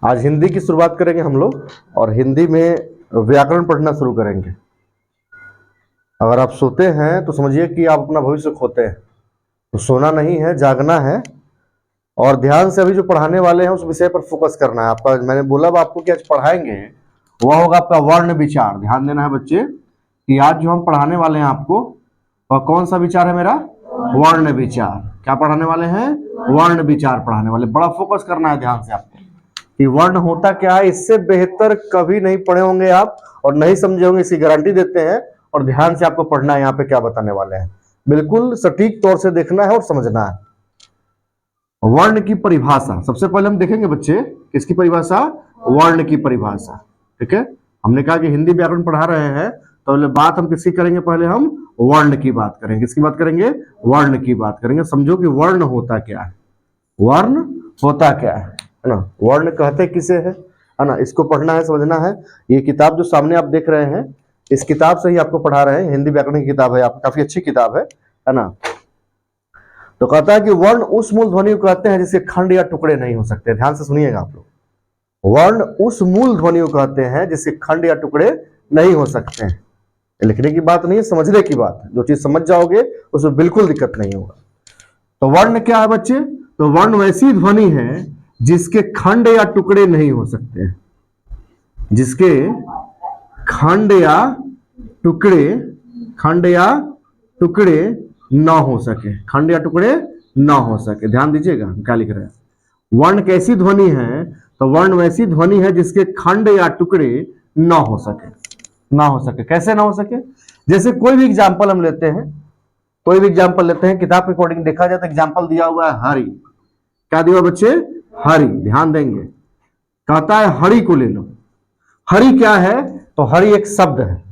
आज हिंदी की शुरुआत करेंगे हम लोग और हिंदी में व्याकरण पढ़ना शुरू करेंगे। अगर आप सोते हैं तो समझिए कि आप अपना भविष्य खोते हैं। तो सोना नहीं है, जागना है और ध्यान से अभी जो पढ़ाने वाले हैं उस विषय पर फोकस करना है आपका। मैंने बोला आपको कि आज पढ़ाएंगे वह होगा आपका वर्ण विचार। ध्यान देना है बच्चे कि आज जो हम पढ़ाने वाले हैं आपको वह कौन सा विचार है मेरा? वर्ण विचार। क्या पढ़ाने वाले हैं? वर्ण विचार पढ़ाने वाले। बड़ा फोकस करना है ध्यान से आपको कि वर्ण होता क्या है। इससे बेहतर कभी नहीं पढ़े होंगे आप और नहीं समझे होंगे, इसकी गारंटी देते हैं। और ध्यान से आपको पढ़ना है यहाँ पे क्या बताने वाले हैं, बिल्कुल सटीक तौर से देखना है और समझना है। वर्ण की परिभाषा सबसे पहले हम देखेंगे बच्चे। किसकी परिभाषा? वर्ण की परिभाषा। ठीक है, हमने कहा कि हिंदी व्याकरण पढ़ा रहे हैं तो पहले बात हम किसकी करेंगे? पहले हम वर्ण की बात करेंगे। किसकी बात करेंगे? वर्ण की बात करेंगे। समझो कि वर्ण होता क्या है। वर्ण होता क्या है ना? वर्ण कहते किसे है ना? इसको पढ़ना है, समझना है। ये किताब जो सामने आप देख रहे हैं इस किताब से ही आपको पढ़ा रहे हैं। हिंदी व्याकरण की किताब है, आप काफी अच्छी किताब है ना? तो कहता है कि वर्ण उस मूल ध्वनि को कहते हैं जिसके खंड या टुकड़े नहीं हो सकते। ध्यान से सुनिएगा आप लोग। वर्ण उस मूल ध्वनि को कहते हैं जिसके खंड या टुकड़े नहीं हो सकते हैं। लिखने की बात नहीं है, समझने की बात है। जो चीज समझ जाओगे उसमें बिल्कुल दिक्कत नहीं होगा। तो वर्ण क्या है बच्चे? तो वर्ण वैसी ध्वनि है जिसके खंड या टुकड़े नहीं हो सकते। जिसके खंड या टुकड़े ना हो सके। खंड या टुकड़े ना हो सके। ध्यान दीजिएगा हम क्या लिख रहे हैं। वर्ण कैसी ध्वनि है? तो वर्ण वैसी ध्वनि है जिसके खंड या टुकड़े ना हो सके। ना हो सके कैसे ना हो सके? जैसे कोई भी एग्जाम्पल हम लेते हैं, कोई भी एग्जाम्पल लेते हैं, किताब के अकॉर्डिंग देखा जाए तो एग्जाम्पल दिया हुआ है हरि। क्या दिया बच्चे? हरि। ध्यान देंगे, कहता है हरि को ले लो। हरि क्या है? तो हरि एक शब्द है।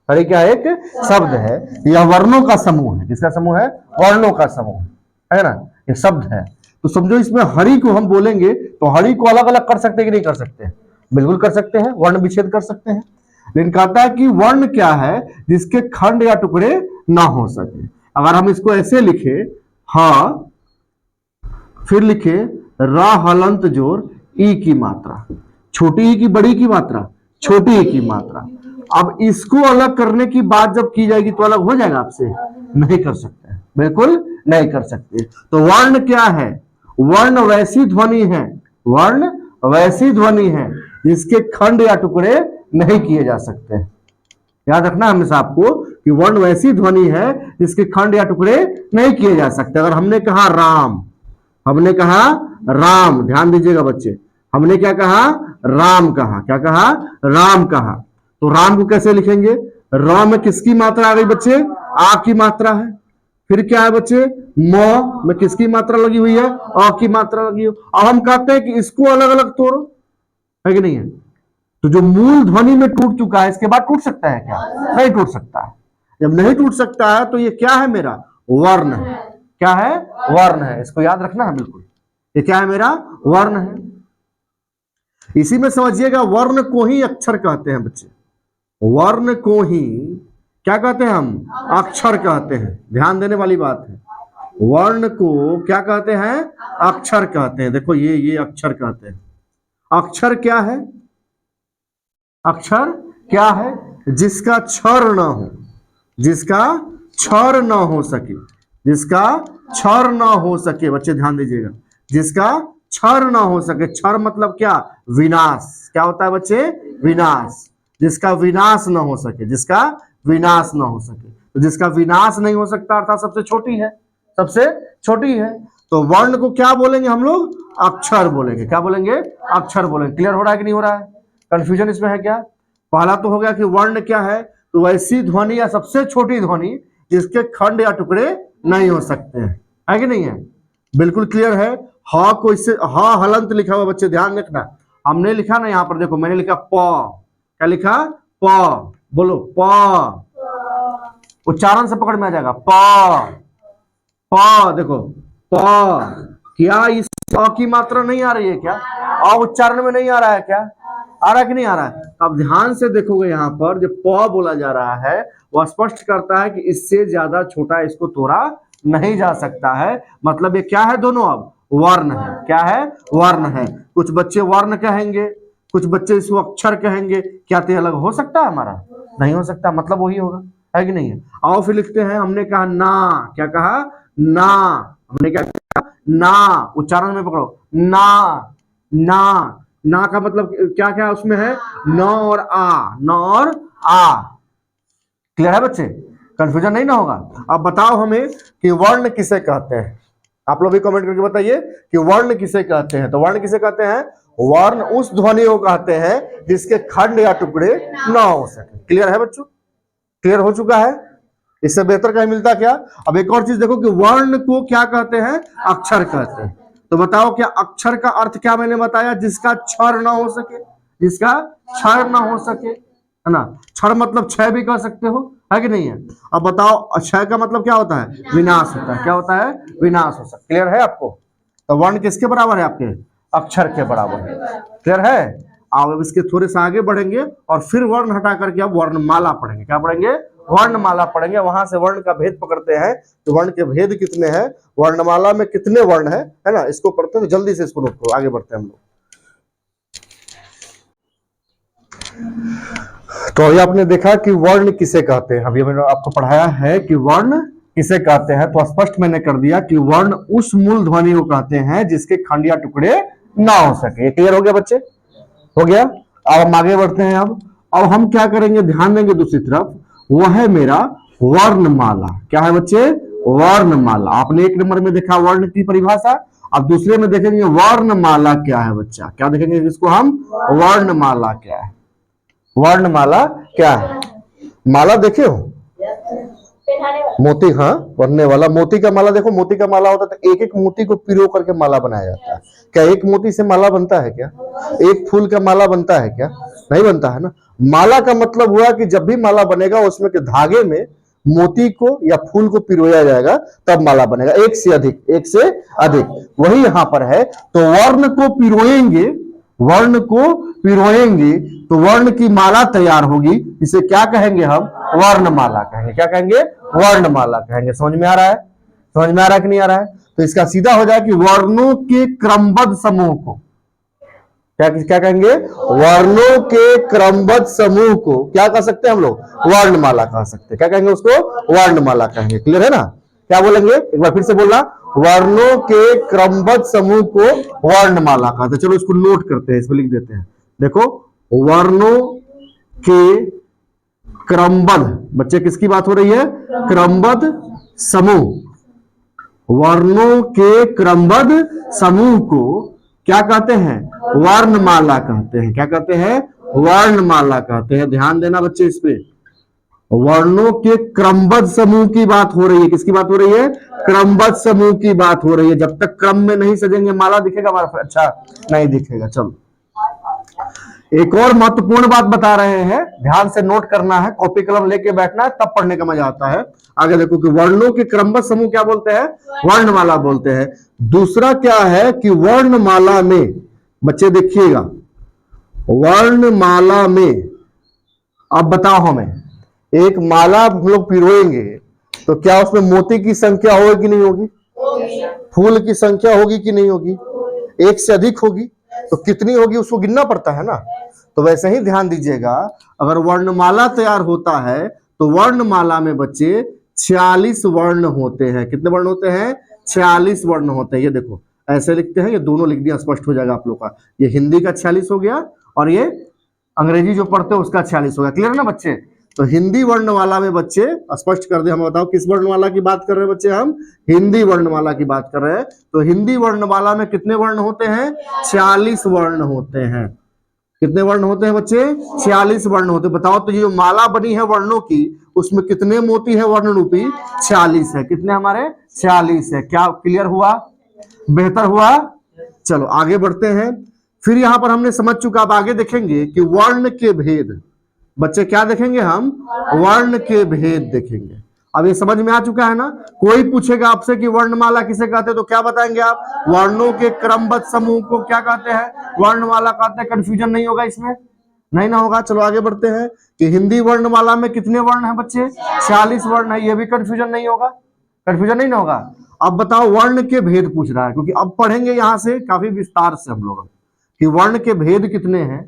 हरि क्या है? एक शब्द है। यह वर्णों का समूह है। किसका समूह है? वर्णों का समूह है ना? ये शब्द है। तो समझो इसमें हरि को हम बोलेंगे तो हरि को अलग अलग कर सकते हैं कि नहीं कर सकते? बिल्कुल कर सकते हैं, वर्ण विच्छेद कर सकते हैं। लेकिन कहता है कि वर्ण क्या है? जिसके खंड या टुकड़े ना हो सके। अगर हम इसको ऐसे लिखे, हा फिर लिखे रा हलंत जोर ई की मात्रा, छोटी ई की बड़ी की मात्रा, छोटी ई की मात्रा। अब इसको अलग करने की बात जब की जाएगी तो अलग हो जाएगा आपसे? नहीं कर सकते, बिल्कुल नहीं कर सकते। तो वर्ण क्या है? वर्ण वैसी ध्वनि है, वर्ण वैसी ध्वनि है जिसके खंड या टुकड़े नहीं किए जा सकते। याद रखना हमेशा आपको कि वर्ण वैसी ध्वनि है जिसके खंड या टुकड़े नहीं किए जा सकते। अगर हमने कहा राम, हमने कहा राम, ध्यान दीजिएगा बच्चे, हमने क्या कहा? राम कहा। क्या कहा? राम कहा। तो राम को कैसे लिखेंगे? र में किसकी मात्रा आ गई बच्चे? आ की मात्रा है। फिर क्या है बच्चे? म में किसकी मात्रा लगी हुई है? अ की मात्रा लगी हुई। अब हम कहते हैं कि इसको अलग अलग तोड़ो, है कि नहीं है? तो जो मूल ध्वनि में टूट चुका है इसके बाद टूट सकता है क्या? नहीं टूट सकता है। जब नहीं टूट सकता है तो ये क्या है मेरा? वर्ण है। क्या है? वर्ण है। इसको याद रखना है बिल्कुल। ये क्या है मेरा? वर्ण है। इसी में समझिएगा वर्ण को ही अक्षर कहते हैं बच्चे। वर्ण को ही क्या कहते हैं हम? अक्षर कहते हैं। ध्यान देने वाली बात है। वर्ण को क्या कहते हैं? अक्षर कहते हैं। देखो ये अक्षर कहते हैं। अक्षर क्या है? अक्षर क्या है? जिसका क्षर ना हो, जिसका क्षर ना हो सके, जिसका क्षर ना हो सके। बच्चे ध्यान दीजिएगा, जिसका क्षर ना हो सके। क्षर मतलब क्या? विनाश। क्या होता है बच्चे? विनाश। जिसका विनाश ना हो सके, जिसका विनाश ना हो सके। तो जिसका विनाश नहीं हो सकता अर्थात सबसे छोटी है, सबसे छोटी है। तो वर्ण को क्या बोलेंगे हम लोग? अक्षर बोलेंगे। क्या बोलेंगे? अक्षर बोलेंगे। क्लियर हो रहा है कि नहीं हो रहा है? कंफ्यूजन इसमें है क्या? पहला तो हो गया कि वर्ण क्या है? तो वैसी ध्वनि या सबसे छोटी ध्वनि जिसके खंड या टुकड़े नहीं हो सकते हैं, है कि नहीं है? बिल्कुल क्लियर है। हा को इससे हा हलंत लिखा हुआ बच्चे, ध्यान रखना। हमने लिखा ना यहां पर, देखो मैंने लिखा प। क्या लिखा? प। बोलो प। उच्चारण से पकड़ में आ जाएगा। प प। देखो प। क्या इस अ की मात्रा नहीं आ रही है क्या? अ उच्चारण में नहीं आ रहा है क्या? आ रहा है कि नहीं आ रहा है? अब ध्यान से देखोगे यहां पर जो प बोला जा रहा है वह स्पष्ट करता है कि इससे ज्यादा छोटा इसको तोड़ा नहीं जा सकता है। मतलब ये क्या है? दोनों अब वर्ण है। क्या है? वर्ण है। कुछ बच्चे वर्ण कहेंगे, कुछ बच्चे इसको अक्षर कहेंगे। क्या तो अलग हो सकता है हमारा? नहीं हो सकता, मतलब वही होगा, है कि नहीं है? आओ फिर लिखते हैं, हमने कहा ना, क्या कहा? ना। हमने क्या कहा? ना। उच्चारण में पकड़ो, ना। ना, ना का मतलब क्या क्या उसमें है? न और आ, न और आ। क्लियर है बच्चे? कंफ्यूजन नहीं ना होगा। अब बताओ हमें कि वर्ण किसे कहते हैं? आप लोग भी कमेंट करके बताइए कि वर्ण किसे कहते हैं। तो वर्ण किसे कहते हैं? वर्ण उस ध्वनि को कहते हैं जिसके खंड या टुकड़े ना हो सके। क्लियर है बच्चों? क्लियर हो चुका है? इससे बेहतर कहीं मिलता क्या? अब एक और चीज देखो कि वर्ण को क्या कहते हैं? अक्षर कहते हैं। तो बताओ क्या अक्षर का अर्थ क्या मैंने बताया? जिसका क्षर ना हो सके, जिसका क्षर ना हो सके, है ना? क्षर मतलब क्षय भी कह सकते हो, है कि नहीं है? अब बताओ क्षय का मतलब क्या होता है? विनाश होता है। क्या होता है? विनाश हो सकता। क्लियर है आपको? तो वर्ण किसके बराबर है? आपके अक्षर के बराबर है। क्लियर है? अब इसके थोड़े से आगे बढ़ेंगे और फिर वर्ण हटा करके अब वर्णमाला पढ़ेंगे। क्या पढ़ेंगे? वर्णमाला पढ़ेंगे। वहां से वर्ण का भेद पकड़ते हैं। तो वर्ण के भेद कितने हैं, वर्णमाला में कितने वर्ण है ना? इसको पढ़ते हैं। तो जल्दी से इसको नोट करो, आगे बढ़ते हैं हम लोग। तो अभी आपने देखा कि वर्ण किसे कहते हैं। अभी मैंने आपको पढ़ाया है कि वर्ण किसे कहते हैं। तो स्पष्ट मैंने कर दिया कि वर्ण उस मूल ध्वनि को कहते हैं जिसके खंड या टुकड़े ना हो सके। क्लियर हो गया बच्चे? हो गया। अब हम आगे बढ़ते हैं। अब हम क्या करेंगे, ध्यान देंगे दूसरी तरफ, वो है मेरा वर्णमाला। क्या है बच्चे? वर्णमाला। आपने एक नंबर में देखा वर्ण की परिभाषा, अब दूसरे में देखेंगे वर्णमाला क्या है बच्चा। क्या देखेंगे इसको हम? वर्णमाला क्या है? वर्णमाला क्या है? माला देखे हो? मोती, हाँ, पढ़ने वाला मोती का माला देखो। मोती का माला होता है तो एक एक मोती को पिरो करके माला बनाया जाता है। क्या एक मोती से माला बनता है क्या? एक फूल का माला बनता है क्या? नहीं बनता है ना। माला का मतलब हुआ कि जब भी माला बनेगा उसमें के धागे में मोती को या फूल को पिरोया जाएगा, तब माला बनेगा। एक से अधिक, एक से अधिक, वही यहां पर है। तो वर्ण को पिरोएंगे, वर्ण को पिरोएंगे तो वर्ण की माला तैयार होगी। इसे क्या कहेंगे हम? वर्णमाला कहेंगे। क्या कहेंगे? वर्णमाला कहेंगे। समझ में आ रहा है? समझ में आ रहा है कि नहीं आ रहा है? तो इसका सीधा हो जाए कि वर्णों के क्रमबद्ध समूह को क्या क्या कहेंगे? वर्णों के क्रमबद्ध समूह को क्या कह सकते हैं हम लोग? वर्णमाला कह सकते हैं। क्या कहेंगे उसको? वर्णमाला कहेंगे। क्लियर है ना? क्या बोलेंगे? एक बार फिर से बोलना, वर्णों के क्रमबद्ध समूह को वर्णमाला कहते हैं। चलो इसको नोट करते हैं, इसमें लिख देते हैं। देखो, वर्णों के क्रमबद्ध, बच्चे किसकी बात हो रही है? क्रमबद्ध समूह। वर्णों के क्रमबद्ध समूह को क्या कहते हैं? वर्णमाला कहते हैं। क्या कहते हैं? वर्णमाला कहते हैं। ध्यान देना बच्चे इस पे। वर्णों के क्रमबद्ध समूह की बात हो रही है। किसकी बात हो रही है? क्रमबद्ध समूह की बात हो रही है। जब तक क्रम में नहीं सजेंगे माला दिखेगा हमारा? अच्छा, नहीं दिखेगा। चलो एक और महत्वपूर्ण बात बता रहे हैं, ध्यान से नोट करना है, कॉपी कलम लेके बैठना है, तब पढ़ने का मजा आता है। आगे देखो कि वर्णों के क्रमबद्ध समूह क्या बोलते हैं? वर्णमाला बोलते हैं। दूसरा क्या है कि वर्णमाला में, बच्चे देखिएगा, वर्णमाला में अब बताओ हमें, एक माला हम लोग पिरोएंगे तो क्या उसमें मोती की संख्या होगी कि नहीं होगी? फूल की संख्या होगी कि नहीं होगी? एक से अधिक होगी। तो कितनी होगी उसको गिनना पड़ता है ना। तो वैसे ही ध्यान दीजिएगा, अगर वर्णमाला तैयार होता है तो वर्णमाला में बच्चे 46 वर्ण होते हैं। कितने वर्ण होते हैं? 46 वर्ण होते हैं। ये देखो ऐसे लिखते हैं, ये दोनों लिख दिया, स्पष्ट हो जाएगा आप लोग का। ये हिंदी का 46 हो गया और ये अंग्रेजी जो पढ़ते हैं उसका 46 हो गया। क्लियर ना बच्चे? तो हिंदी वर्णमाला में बच्चे स्पष्ट कर दे, हम बताओ किस वर्णमाला की बात कर रहे हैं बच्चे? हम हिंदी वर्णमाला की बात कर रहे हैं। तो हिंदी वर्णमाला में कितने वर्ण होते हैं? 46 वर्ण होते हैं। कितने वर्ण होते हैं बच्चे? 46 वर्ण होते हैं। बताओ तो ये जो माला बनी है वर्णों की, उसमें कितने मोती है वर्ण रूपी? 46 है। कितने हमारे? 46 है। क्या क्लियर हुआ? बेहतर हुआ? चलो आगे बढ़ते हैं। फिर यहां पर हमने समझ चुका, अब आगे देखेंगे कि वर्ण के भेद। बच्चे क्या देखेंगे हम? वर्ण के भेद देखेंगे। अब ये समझ में आ चुका है ना? कोई पूछेगा आपसे कि वर्णमाला किसे कहते हैं तो क्या बताएंगे आप? वर्णों के क्रमबद्ध समूह को क्या कहते हैं? वर्णमाला कहते हैं। कंफ्यूजन नहीं होगा इसमें? नहीं ना होगा। चलो आगे बढ़ते हैं कि हिंदी वर्णमाला में कितने वर्ण हैं बच्चे? 46 वर्ण है। ये भी कंफ्यूजन नहीं होगा? कंफ्यूजन नहीं ना होगा। अब बताओ वर्ण के भेद पूछ रहा है, क्योंकि अब पढ़ेंगे यहां से काफी विस्तार से हम लोग कि वर्ण के भेद कितने हैं।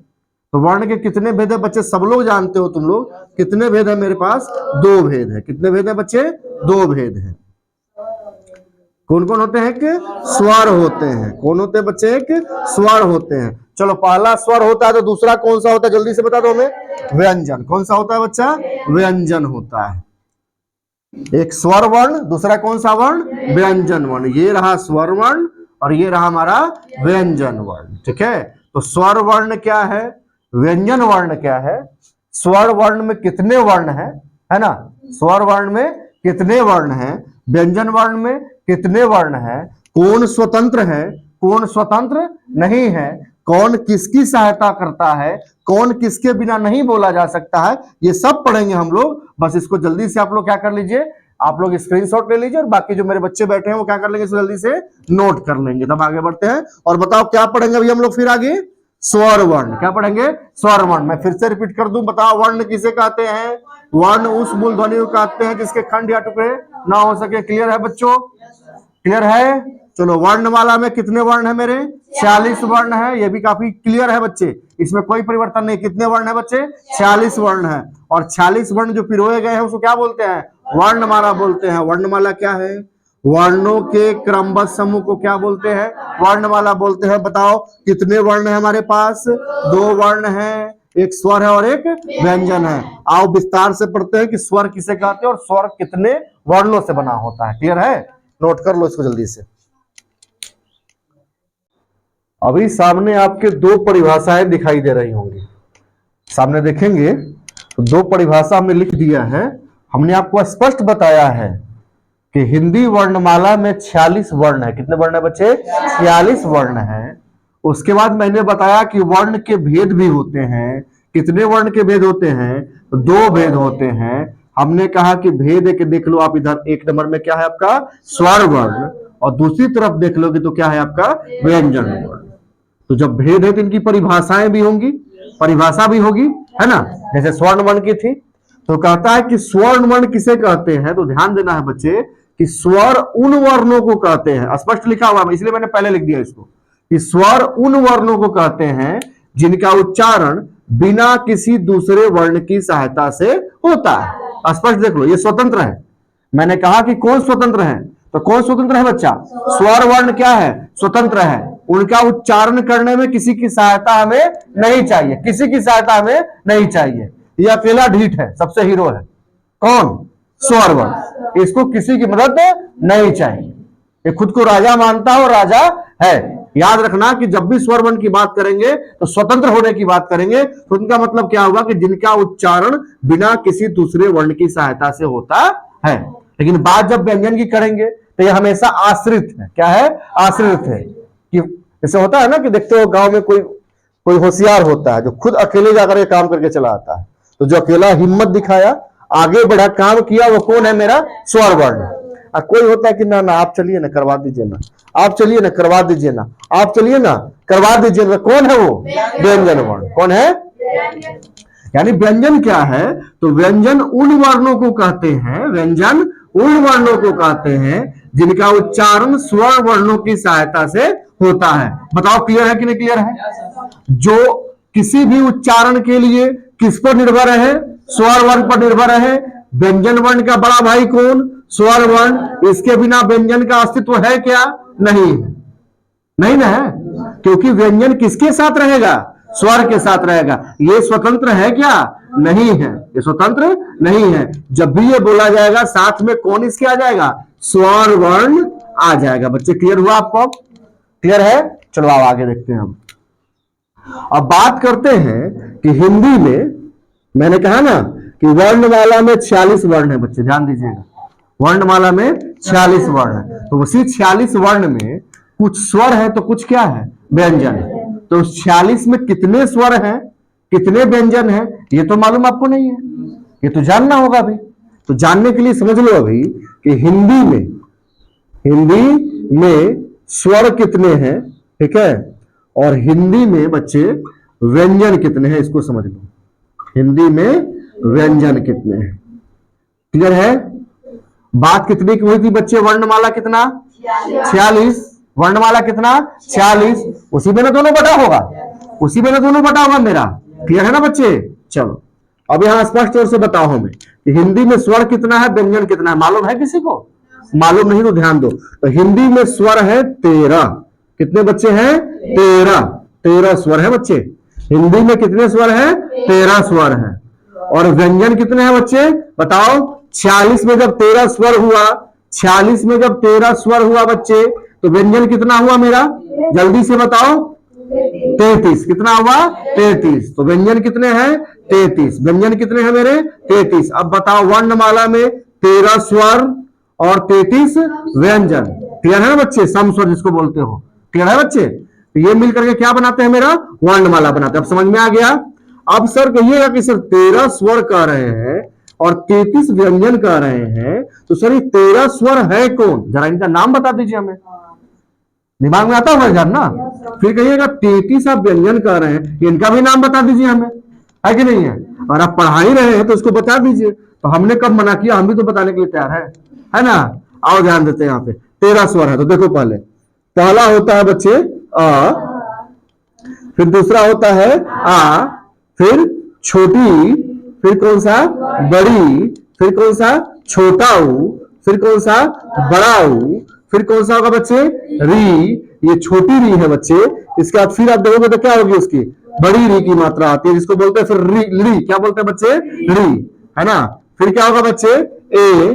तो वर्ण के कितने भेद है बच्चे, सब लोग जानते हो तुम लोग। कितने भेद है मेरे पास, 2 भेद है। कितने भेद है बच्चे, 2 भेद है। कौन कौन होते हैं, कि स्वर होते हैं। कौन होते हैं बच्चे, एक स्वर होते हैं। चलो पहला स्वर होता है, तो दूसरा कौन सा होता है जल्दी से बता दो हमें, व्यंजन। कौन सा होता है बच्चा, व्यंजन होता है। एक स्वर वर्ण, दूसरा कौन सा वर्ण, व्यंजन वर्ण। ये रहा स्वर वर्ण और ये रहा हमारा व्यंजन वर्ण। ठीक है, तो स्वर वर्ण क्या है, व्यंजन वर्ण क्या है। स्वर वर्ण में कितने वर्ण है ना, स्वर वर्ण में कितने वर्ण हैं, व्यंजन वर्ण में कितने वर्ण हैं, कौन स्वतंत्र है, कौन स्वतंत्र नहीं है, कौन किसकी सहायता करता है, कौन किसके बिना नहीं बोला जा सकता है, ये सब पढ़ेंगे हम लोग। बस इसको जल्दी से आप लोग क्या कर लीजिए, आप लोग स्क्रीनशॉट ले लीजिए और बाकी जो मेरे बच्चे बैठे हैं वो क्या कर लेंगे, इसको जल्दी से नोट कर लेंगे। तब आगे बढ़ते हैं और बताओ क्या पढ़ेंगे अभी हम लोग फिर आगे, स्वर वर्ण। क्या पढ़ेंगे, स्वर वर्ण। मैं फिर से रिपीट कर दूं, बताओ वर्ण किसे कहते हैं, वर्ण उस मूल ध्वनि को कहते हैं जिसके खंड या टुकड़े ना हो सके। क्लियर है बच्चों, क्लियर है। चलो वर्णमाला में कितने वर्ण है मेरे, 46 वर्ण है। ये भी काफी क्लियर है बच्चे, इसमें कोई परिवर्तन नहीं। कितने वर्ण है बच्चे, 46 वर्ण है। और 46 वर्ण जो पिरोए गए हैं उसको क्या बोलते हैं, वर्णमाला बोलते हैं। वर्णमाला क्या है, वर्णों के क्रमबद्ध समूह को क्या बोलते हैं, वर्णमाला बोलते हैं। बताओ कितने वर्ण है हमारे पास, 2 वर्ण है, एक स्वर है और एक व्यंजन है। आओ विस्तार से पढ़ते हैं कि स्वर किसे कहते हैं और स्वर कितने वर्णों से बना होता है। क्लियर है, नोट कर लो इसको जल्दी से। अभी सामने आपके 2 परिभाषाएं दिखाई दे रही होंगी, सामने देखेंगे तो 2 परिभाषा हमने लिख दिया है। हमने आपको स्पष्ट बताया है कि हिंदी वर्णमाला में 46 वर्ण है। कितने वर्ण है बच्चे, 46 वर्ण है। उसके बाद मैंने बताया कि वर्ण के भेद भी होते हैं। कितने वर्ण के भेद होते हैं, 2 भेद होते हैं। हमने कहा कि भेद एक देख लो आप, इधर 1 नंबर में क्या है आपका, स्वर वर्ण, और दूसरी तरफ देख लोगे तो क्या है आपका, व्यंजन वर्ण। तो जब भेद है तो इनकी परिभाषाएं भी होंगी, परिभाषा भी होगी, है ना। जैसे स्वर्ण वर्ण की थी, तो कहता है कि स्वर्ण वर्ण किसे कहते हैं। तो ध्यान देना है बच्चे कि स्वर उन वर्णों को कहते हैं, स्पष्ट लिखा हुआ है, इसलिए मैंने पहले लिख दिया इसको, कि स्वर उन वर्णों को कहते हैं जिनका उच्चारण बिना किसी दूसरे वर्ण की सहायता से होता है। स्पष्ट देख लो, ये स्वतंत्र है। मैंने कहा कि कौन स्वतंत्र है, तो कौन स्वतंत्र है बच्चा, स्वर वर्ण क्या है, स्वतंत्र है। उनका उच्चारण करने में किसी की सहायता हमें नहीं चाहिए, किसी की सहायता हमें नहीं चाहिए। ये अकेला ढीठ है, सबसे हीरो है। कौन, स्वर वर्ण, इसको किसी की मदद नहीं चाहिए। ये खुद को राजा मानता है और राजा है। याद रखना कि जब भी स्वर वर्ण की बात करेंगे तो स्वतंत्र होने की बात करेंगे, तो उनका मतलब क्या होगा कि जिनका उच्चारण बिना किसी दूसरे वर्ण की सहायता से होता है। लेकिन बात जब व्यंजन की करेंगे तो ये हमेशा आश्रित है। क्या है, आश्रित है। कि जैसे होता है ना कि देखते हो गांव में कोई होशियार होता है जो खुद अकेले जाकर के काम करके चला आता है, तो जो अकेला हिम्मत दिखाया, आगे बढ़ा, काम किया, वो कौन है, मेरा स्वर वर्ण। और कोई होता है कि ना ना आप चलिए ना करवा दीजिए ना, आप चलिए ना करवा दीजिए ना, आप चलिए ना करवा दीजिए ना, कौन है वो, व्यंजन वर्ण। कौन है, यानी व्यंजन क्या है, तो व्यंजन उन वर्णों को कहते हैं, व्यंजन उन वर्णों को कहते हैं जिनका उच्चारण स्वर वर्णों की सहायता से होता है। बताओ क्लियर है कि नहीं क्लियर है। जो किसी भी उच्चारण के लिए किस पर निर्भर है, स्वर वर्ण पर निर्भर है। व्यंजन वर्ण का बड़ा भाई कौन, स्वर वर्ण। इसके बिना व्यंजन का अस्तित्व है क्या, नहीं, नहीं ना है, क्योंकि व्यंजन किसके साथ रहेगा, स्वर के साथ रहेगा। ये स्वतंत्र है क्या, नहीं है, ये स्वतंत्र नहीं है। जब भी ये बोला जाएगा साथ में कौन इसके आ जाएगा, स्वर वर्ण आ जाएगा। बच्चे क्लियर हुआ आपको, क्लियर है। चलो आप आगे देखते हैं हम। अब बात करते हैं कि हिंदी में मैंने कहा ना कि वर्णमाला में 46 वर्ण है। बच्चे ध्यान दीजिएगा, वर्णमाला में 46 वर्ण है। तो उसी 46 वर्ण में कुछ स्वर है तो कुछ क्या है, व्यंजन है। तो 46 में कितने स्वर हैं, कितने व्यंजन हैं, ये तो मालूम आपको नहीं है, ये तो जानना होगा अभी। तो जानने के लिए समझ लो अभी कि हिंदी में स्वर कितने हैं, ठीक है, और हिंदी में बच्चे व्यंजन कितने हैं, इसको समझ लो। हिंदी में व्यंजन कितने हैं, क्लियर है। बात कितनी की हुई थी बच्चे, वर्णमाला कितना, 46। वर्णमाला कितना? 46। उसी में ना दोनों बटा होगा, उसी में ना दोनों बटा होगा मेरा। क्लियर है ना बच्चे? चलो अब यहां स्पष्ट तौर से बताओ हमें कि हिंदी में स्वर कितना है, व्यंजन कितना है, मालूम है किसी को? मालूम नहीं तो ध्यान दो। तो हिंदी में स्वर है 13। कितने बच्चे हैं? 13। 13 स्वर है बच्चे। हिंदी में कितने स्वर है? 13 स्वर है। और व्यंजन कितने हैं बच्चे बताओ? 46 में जब 13 स्वर हुआ, 46 में जब 13 स्वर हुआ बच्चे, तो व्यंजन कितना हुआ मेरा? जल्दी से बताओ। 33। कितना हुआ? 33। तो व्यंजन कितने हैं? 33। व्यंजन कितने हैं मेरे? 33। अब बताओ वर्णमाला में 13 स्वर और 33 व्यंजन। क्लियर है ना बच्चे? सम स्वर जिसको बोलते हो। क्लियर है बच्चे? तो ये मिलकर के क्या बनाते हैं मेरा? वर्णमाला बनाते हैं। अब समझ में आ गया? अब सर कहिएगा कि सर 13 स्वर कह रहे हैं और 33 व्यंजन कह रहे हैं, तो सर ये 13 स्वर है कौन? जरा इनका नाम बता दीजिए हमें। दिमाग में आता होगा यार ना? फिर कहिएगा 33 आप व्यंजन कह रहे हैं, इनका भी नाम बता दीजिए हमें, है कि नहीं है? और आप पढ़ा ही रहे हैं तो उसको बता दीजिए। तो हमने कब मना किया? हम भी तो बताने के लिए तैयार है ना? आओ ध्यान देते हैं। यहाँ पे 13 स्वर है, तो देखो पहले पहला होता है बच्चे अ, फिर दूसरा होता है आ, फिर छोटी, फिर कौन सा? बड़ी, फिर कौन सा? छोटा ऊ, फिर कौन सा? बड़ा ऊ, फिर कौन सा होगा बच्चे? री। ये छोटी री है बच्चे। इसके बाद फिर आप देखोगे तो क्या होगी? उसकी बड़ी री की मात्रा आती है, जिसको बोलते हैं फिर री। री क्या बोलते हैं बच्चे? री, है ना? फिर क्या होगा बच्चे? ए,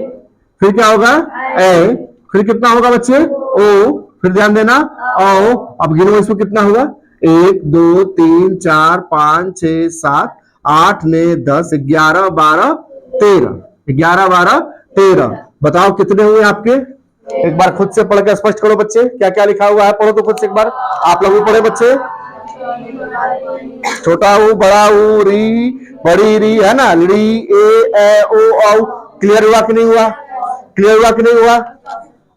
फिर क्या होगा? ए, फिर कितना होगा बच्चे? ओ, फिर ध्यान देना ओ। अब गिनो इसमें कितना हुआ? 1 2 3 4 5 6 7 8 9 10 11 12 13। 11 12 13। बताओ कितने हुए आपके? एक बार खुद से पढ़ के स्पष्ट करो बच्चे, क्या क्या लिखा हुआ है पढ़ो तो खुद से एक बार। आप लोग भी पढ़े बच्चे। छोटा ऊ, बड़ा ऊ, री, बड़ी री, है ना? री, ए ओ औ। क्लियर हुआ कि नहीं हुआ? क्लियर हुआ कि नहीं हुआ?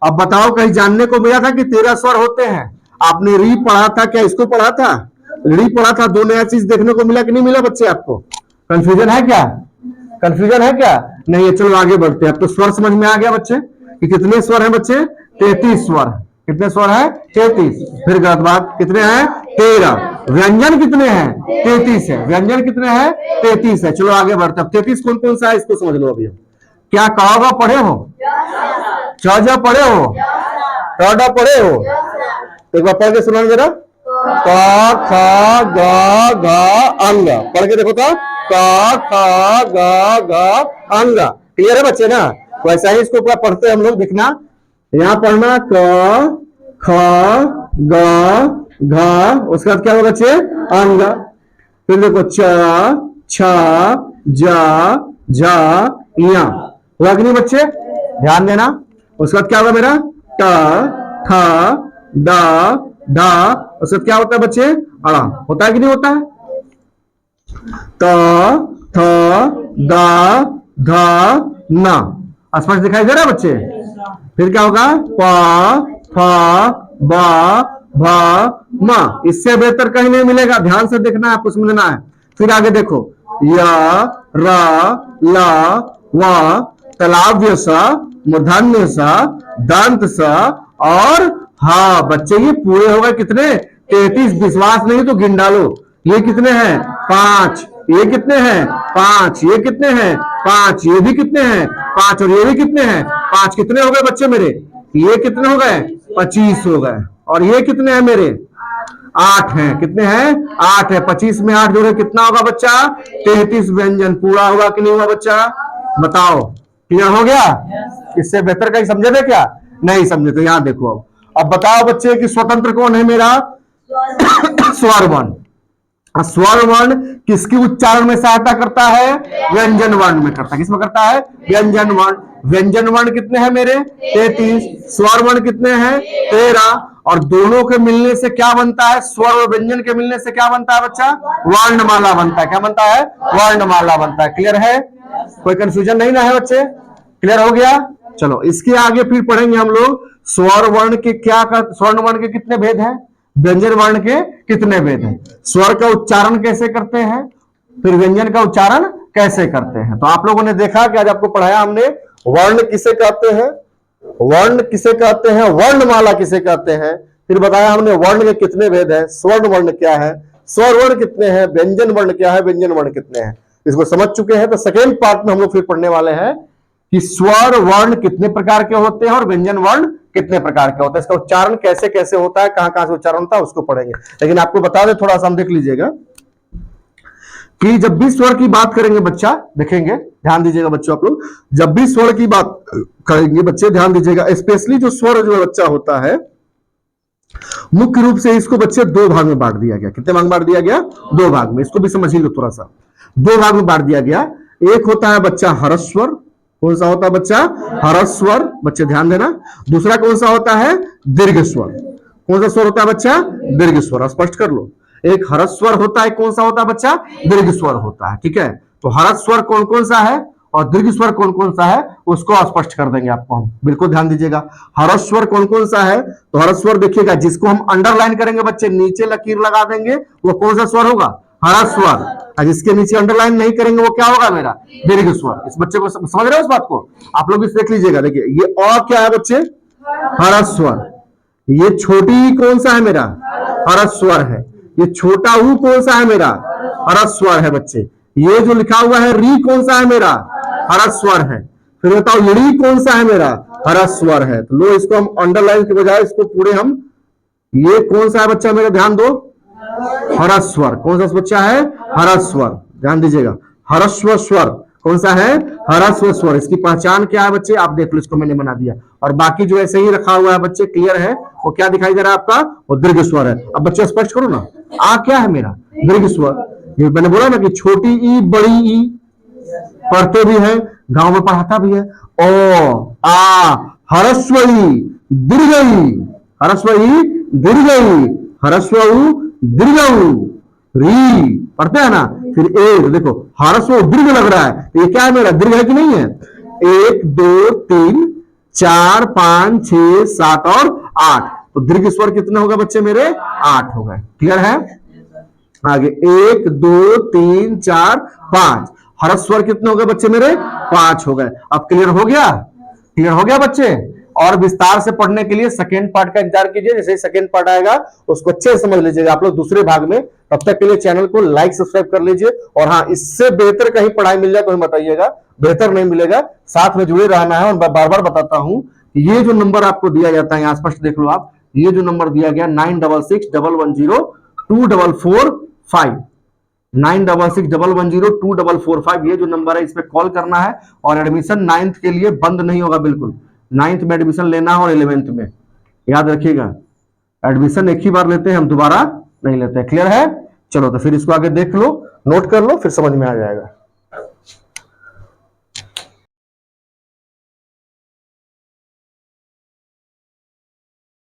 अब बताओ कहीं जानने को मिला था कि 13 स्वर होते हैं? आपने री पढ़ा था क्या? इसको पढ़ा था? री पढ़ा था। दो नया चीज देखने को मिला कि नहीं मिला बच्चे? आपको कंफ्यूजन है क्या? कंफ्यूजन है क्या? नहीं है। चलो आगे बढ़ते हैं। अब तो स्वर समझ में आ गया बच्चे कि कितने स्वर हैं बच्चे? 33 स्वर। कितने स्वर है? 33। फिर गलत बात, कितने हैं? 13। व्यंजन कितने हैं? 33 है। व्यंजन कितने हैं? 33 है। चलो आगे बढ़ते हैं। 33 कौन कौन सा है इसको समझ लो अभी। क्या कहोगा? पढ़े हो? च पढ़े हो? ट पढ़े हो? एक बार पढ़ के सुना जरा। क ख ग घ अंग। पढ़ के देखो तो। क ख ग घ अंग। क्लियर है बच्चे ना? वैसा ही इसको पूरा पढ़ते हैं हम लोग। देखना यहां पढ़ना क ख ग घ, उसके बाद क्या होगा बच्चे? अंग। फिर देखो च छ ज झ या। हुआ कि नहीं बच्चे? ध्यान देना। उसके बाद क्या होगा मेरा? ट ठ ड ढ। उसके बाद क्या होता है बच्चे? अड़ा। होता है कि नहीं होता है? त थ द ध न। स्पष्ट दिखाई दे रहा है बच्चे? फिर क्या होगा? प फ ब भ म। इससे बेहतर कहीं नहीं मिलेगा। ध्यान से देखना है, आपको समझना है। फिर आगे देखो य र ल व तलाव्य स, मूर्धन्य स, दंत स और हा। बच्चे ये पूरे हो गए कितने? 33। विश्वास नहीं तो गिन डालो। ये कितने हैं? 5। ये कितने हैं? 5। ये कितने हैं? 5। ये भी कितने हैं? 5। और ये भी कितने हैं? 5। कितने हो गए बच्चे मेरे? ये कितने हो गए? 25 हो गए। और ये कितने हैं मेरे? 8 हैं। कितने हैं? 8 है। 25 में 8 जोड़े कितना होगा बच्चा? 33 व्यंजन। पूरा हुआ कि नहीं हुआ बच्चा? बताओ। क्लियर हो गया? इससे बेहतर कहीं समझे थे क्या? नहीं समझे तो यहां देखो। अब बताओ बच्चे कि स्वतंत्र कौन है मेरा? स्वर वर्ण। स्वर वर्ण किसकी उच्चारण में सहायता करता है? व्यंजन वर्ण में करता है। किसमें करता है? व्यंजन वर्ण। व्यंजन वर्ण कितने हैं मेरे? 33। स्वर वर्ण कितने हैं? 13। और दोनों के मिलने से क्या बनता है? स्वर और व्यंजन के मिलने से क्या बनता है बच्चा? वर्णमाला बनता है। क्या बनता है? वर्णमाला बनता है। क्लियर है? कोई कंफ्यूजन नहीं ना है बच्चे? क्लियर हो गया? चलो इसके आगे फिर पढ़ेंगे हम लोग स्वर वर्ण के क्या कर, स्वर्ण वर्ण के कितने भेद हैं, व्यंजन वर्ण के कितने भेद हैं, स्वर का उच्चारण कैसे करते हैं, फिर व्यंजन का उच्चारण कैसे करते हैं। तो आप लोगों ने देखा कि आज आपको पढ़ाया हमने वर्ण किसे कहते हैं, वर्ण किसे कहते हैं, वर्णमाला किसे कहते हैं, फिर बताया हमने वर्ण के कितने भेद है, स्वर्ण वर्ण क्या है, स्वर वर्ण कितने हैं, व्यंजन वर्ण क्या है, व्यंजन वर्ण कितने हैं, इसको समझ चुके हैं। तो सेकेंड पार्ट में हम लोग फिर पढ़ने वाले हैं कि स्वर वर्ण कितने प्रकार के होते हैं और व्यंजन वर्ण कितने प्रकार के होते हैं, इसका उच्चारण कैसे कैसे होता है, कहां कहां से उच्चारण होता है, उसको पढ़ेंगे। लेकिन आपको बता दें थोड़ा सा, हम देख लीजिएगा कि जब भी स्वर की बात करेंगे बच्चा, देखेंगे, ध्यान दीजिएगा बच्चों आप लोग, जब भी स्वर की बात करेंगे बच्चे ध्यान दीजिएगा, स्पेशली जो स्वर जो बच्चा होता है, मुख्य रूप से इसको बच्चे दो भाग में बांट दिया गया। कितने भाग में बांट दिया गया? दो भाग में। इसको भी समझ लो थोड़ा सा, दो भाग में बांट दिया गया। एक होता है बच्चा हरस्वर, कौन सा होता है बच्चा? हरस्वर, बच्चे ध्यान देना। दूसरा कौन सा होता है? दीर्घ स्वर। कौन सा स्वर होता है बच्चा? दीर्घ स्वर। स्पष्ट कर लो, एक हरस्वर होता है, कौन सा होता है बच्चा? दीर्घ स्वर होता है। ठीक है, तो हरस्वर कौन कौन सा है और दीर्घ स्वर कौन कौन सा है उसको स्पष्ट कर देंगे आपको हम, बिल्कुल ध्यान दीजिएगा। हरस्वर कौन कौन सा है, तो हरस्वर देखिएगा, जिसको हम अंडरलाइन करेंगे बच्चे, नीचे लकीर लगा देंगे, वो कौन सा स्वर होगा? हरस्वर। और जिसके नीचे अंडरलाइन नहीं करेंगे वो क्या होगा मेरा? दीर्घ स्वर। इस बच्चे को समझ रहे हो इस बात को? आप लोग इसे देख लीजिएगा, देखिए ये अ क्या है बच्चे? हरस्वर। ये छोटी कौन सा है मेरा? हरस्वर है। ये छोटा ऊ कौन सा है मेरा? हरस्वर है बच्चे। ये जो लिखा हुआ है री कौन सा है मेरा? हरस्वर है। फिर बताओ ली कौन सा है मेरा? हरस्वर है। तो लो, इसको हम अंडरलाइन के बजाय इसको पूरे हम, ये कौन सा है बच्चा मेरा? ध्यान दो, हरस्वर। कौन सा बच्चा है? हरस्वर। ध्यान दीजिएगा, हरस्व स्वर कौन सा है? हरस्व स्वर। इसकी पहचान क्या है बच्चे? आप देख लो, इसको मैंने बना दिया। और बाकी जो ऐसे ही रखा हुआ है बच्चे, क्लियर है? वो क्या दिखाई दे रहा है आपका? वो दीर्घ स्वर है। अब बच्चे स्पष्ट करो ना, आ क्या है मेरा? दीर्घ स्वर। ये मैंने बोला ना कि छोटी ई बड़ी ई, पढ़ते भी है, गांव में पढ़ाता भी है। ओ आ हरस्व ई दीर्घ ई, हरस्व ई दीर्घ ई, हरस्व उ दीर्घ उ, री पढ़ते हैं ना। फिर एक देखो, हरस्व दीर्घ लग रहा है, ये क्या है मेरा? दीर्घ है कि नहीं है? 1 2 3 4 5 6 7 और 8, तो दीर्घ स्वर कितने होगा बच्चे मेरे? 8 हो गए। क्लियर है? आगे 1 2 3 4 5, हरस्वर कितने हो गए बच्चे मेरे? 5 हो गए। अब क्लियर हो गया? क्लियर हो गया बच्चे? और विस्तार से पढ़ने के लिए सेकेंड पार्ट का इंतजार कीजिए, जैसे ही सेकेंड पार्ट आएगा उसको अच्छे से समझ लीजिएगा आप लोग दूसरे भाग में। तब तक के लिए चैनल को लाइक सब्सक्राइब कर लीजिए, और हाँ, इससे बेहतर कहीं पढ़ाई मिल जाए तो हमें बताइएगा, बेहतर नहीं मिलेगा, साथ में जुड़े रहना है। और मैं बार बार बताता हूं, ये जो नंबर आपको दिया जाता है, यहाँ स्पष्ट देख लो आप, ये जो नंबर दिया गया 9661102445, 9661102445, ये जो नंबर है इस पे कॉल करना है। और एडमिशन 9th के लिए बंद नहीं होगा बिल्कुल, 9th में एडमिशन लेना है और 11th में, याद रखिएगा, एडमिशन एक ही बार लेते हैं हम, दोबारा नहीं लेते हैं। क्लियर है? चलो तो फिर इसको आगे देख लो, नोट कर लो, फिर समझ में आ जाएगा।